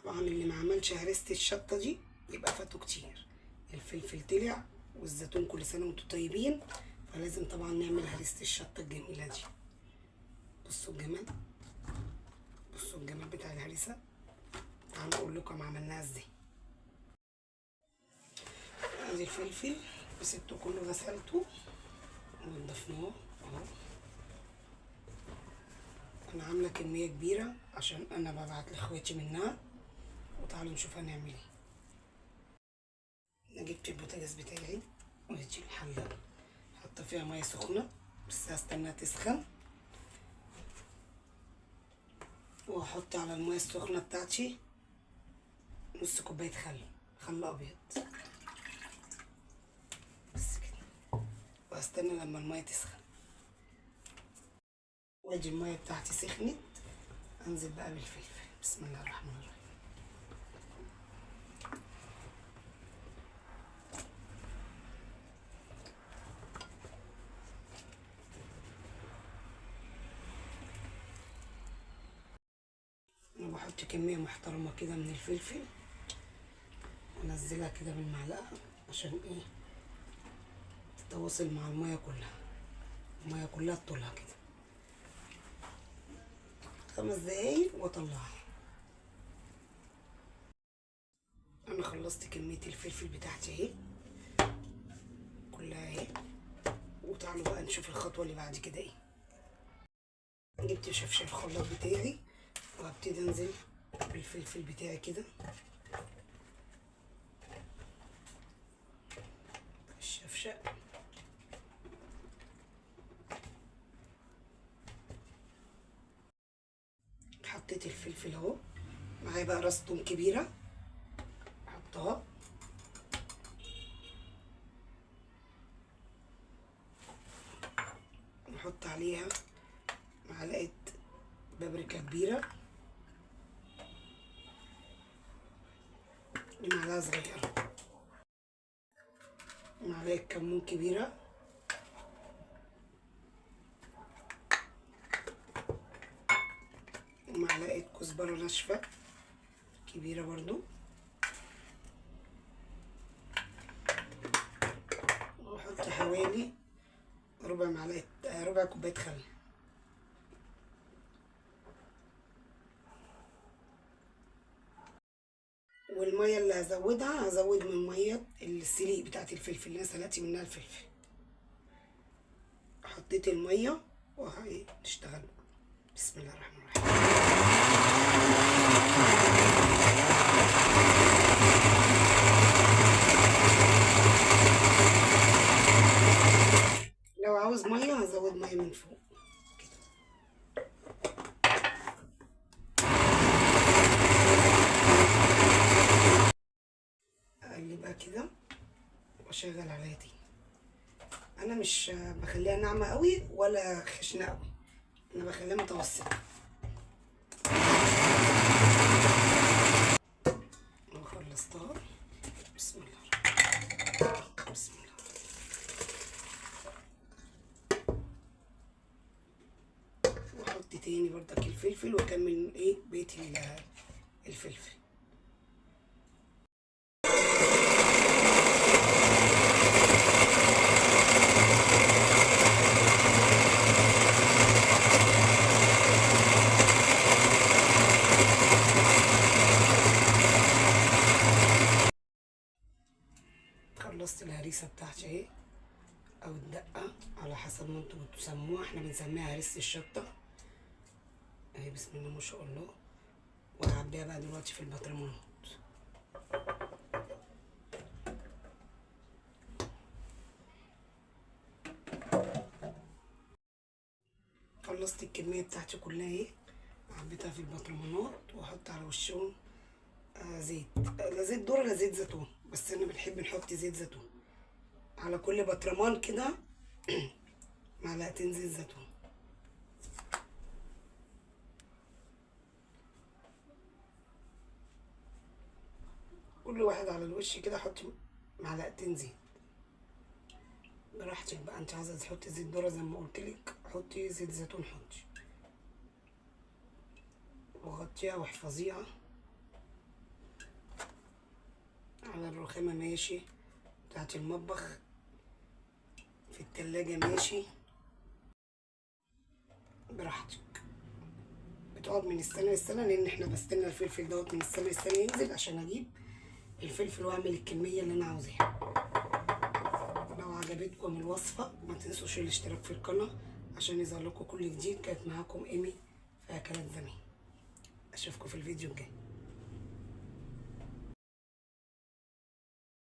طبعا اللي ما عملش هريسة الشطة دي يبقى فاتوا كتير. الفلفل طلع والزيتون كل سنة وانتم طيبين، فلازم طبعا نعمل هريسة الشطة الجميلة دي. بصوا الجمال، بصوا الجمال بتاع الهريسة. تعالوا اقول لكم عملناها ازاي. ادي الفلفل وسبته كله، غسلته ونضفناه اهو. انا عامله كميه كبيره عشان انا ببعت لاخواتي منها، وتعالوا نشوف هنعمل ايه. انا جبت البوتاجاز بتاعي ودي الحله، حاطه فيها ميه سخنه بس هستناها تسخن، وهحط على الميه السخنه بتاعتي نص كوبايه خل ابيض بس كده، وهستنى لما الميه تسخن. وادي الميه بتاعتي سخنت، انزل بقى بالفلفل. بسم الله الرحمن الرحيم. انا بحط كميه محترمه كده من الفلفل، وانزلها كده بالمعلقه عشان ايه تتواصل مع الميه كلها، الميه كلها تطولها كده 5 دقايق واطلعها. انا خلصت كميه الفلفل بتاعتي اهي كلها اهي. وتعالوا بقى نشوف الخطوه اللي بعد كده ايه. جبت شفشق الخلاط بتاعي وهبتدي انزل بالفلفل بتاعي كده. الشفشق حطيت الفلفل اهو، معايا بقى راس توم كبيره احطها، نحط عليها معلقه بابريكا كبيره، دي معلقه صغيره، معلقه كمون كبيره، ومعلقه كزبره ناشفه كبيره برضو، واحط حوالي ربع كوبايه خل. والميه اللي هزودها هزود من ميه السليق بتاعت الفلفل اللي انا سلقت منها الفلفل. حطيت الميه وهنشتغل. بسم الله الرحمن الرحيم. لو عاوز ميه هزود ميه من فوق كده. اقلبها كده واشغل عليها تاني. انا مش بخليها ناعمه قوي ولا خشنه قوي، انا بخليها متوسطه. انا خلصتها. بسم الله، بسم الله. واحط تاني بردك الفلفل واكمل ايه بقيه الفلفل. خلصت الهريسه بتاعتي اهي، او الدقه على حسب ما انتوا بتسموها، احنا بنسميها هريسه الشطه اهي. بسم الله ما شاء الله. وهعبيها بقى دلوقتي في البطرمانات. خلصت الكميه بتاعتي كلها اهي، عبيتها في البطرمانات واحط على وشهم زيت، لا زيت ذره لا زيت زيتون، بس انا بنحب نحط زيت زيتون على كل بطرمان كده. معلقتين زيت زيتون. كل واحد على الوش كده حطي معلقتين زيت براحتك بقى. انت عايزه تحطي زيت ذره زي ما قلت لك حطي، زيت زيتون حطي، وغطيها واحفظيها على الرخامة ماشي، بتاعت المطبخ في التلاجة ماشي، براحتك. بتقعد من السنة للسنة، لأن احنا بستنى الفلفل دوت من السنة للسنة ينزل عشان أجيب الفلفل وأعمل الكمية اللي أنا عاوزاها. لو عجبتكم الوصفة ما تنسوش الاشتراك في القناة عشان يظهر لكم كل جديد. كانت معاكم إيمي في أكلات زمان، أشوفكم في الفيديو الجاي.